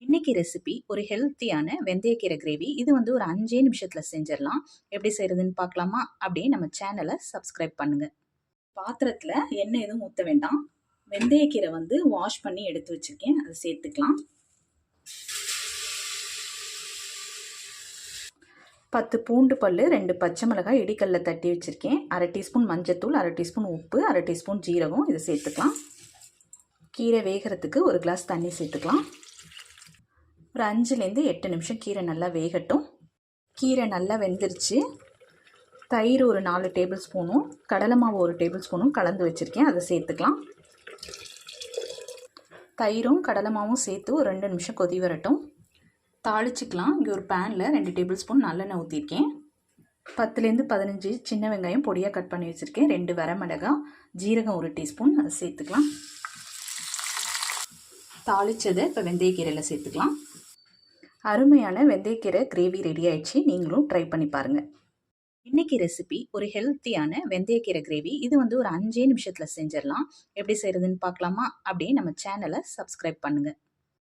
இன்னைக்கு ரெசிபி ஒரு ஹெல்த்தியான வெந்தயக்கீரை கிரேவி. இது வந்து ஒரு 5 நிமிஷத்துல செஞ்சிடலாம். எப்படி செய்யறதுன்னு பார்க்கலாமா? அப்படியே நம்ம சேனலை சப்ஸ்கிரைப் பண்ணுங்க. பாத்திரத்துல எண்ணெய் எதுவும் ஊற்ற வேண்டாம். வெந்தயக்கீரை வந்து வாஷ் பண்ணி எடுத்து வச்சிருக்கேன், அதை சேர்த்துக்கலாம். 10 பூண்டு பல்லு, 2 பச்சை மிளகாய் இடிக்கல்ல தட்டி வச்சிருக்கேன். 1/2 டீஸ்பூன் மஞ்சத்தூள், 1/2 டீஸ்பூன் உப்பு, 1/2 டீஸ்பூன் ஜீரகம் இதை சேர்த்துக்கலாம். கீரை வேகிறதுக்கு ஒரு கிளாஸ் தண்ணி சேர்த்துக்கலாம். ஒரு 5லேருந்து 8 நிமிஷம் கீரை நல்லா வேகட்டும். கீரை நல்லா வெந்துருச்சு. தயிர் ஒரு 4 டேபிள் ஸ்பூனும் கடலை மாவு 1 டேபிள் ஸ்பூனும் கலந்து வச்சுருக்கேன், அதை சேர்த்துக்கலாம். தயிரும் கடலை மாவும் சேர்த்து ஒரு 2 நிமிஷம் கொதி வரட்டும். தாளிச்சிக்கலாம். இங்கே ஒரு பேனில் 2 டேபிள் ஸ்பூன் நல்லெண்ணெய் ஊற்றிருக்கேன். 10லேருந்து 15 சின்ன வெங்காயம் பொடியாக கட் பண்ணி வச்சுருக்கேன். 2 வரமிளகாய், ஜீரகம் 1 டீஸ்பூன் அதை சேர்த்துக்கலாம். தாளித்ததை இப்போ வெந்தயக்கீரையில் சேர்த்துக்கலாம். அருமையான வெந்தயக்கீரை கிரேவி ரெடி ஆயிடுச்சு. நீங்களும் ட்ரை பண்ணி பாருங்கள். இன்னைக்கு ரெசிபி ஒரு ஹெல்த்தியான வெந்தயக்கீரை கிரேவி. இது வந்து ஒரு 5 நிமிஷத்தில் செஞ்சிடலாம். எப்படி செய்கிறதுன்னு பார்க்கலாமா? அப்படியே நம்ம சேனலை சப்ஸ்கிரைப் பண்ணுங்கள்.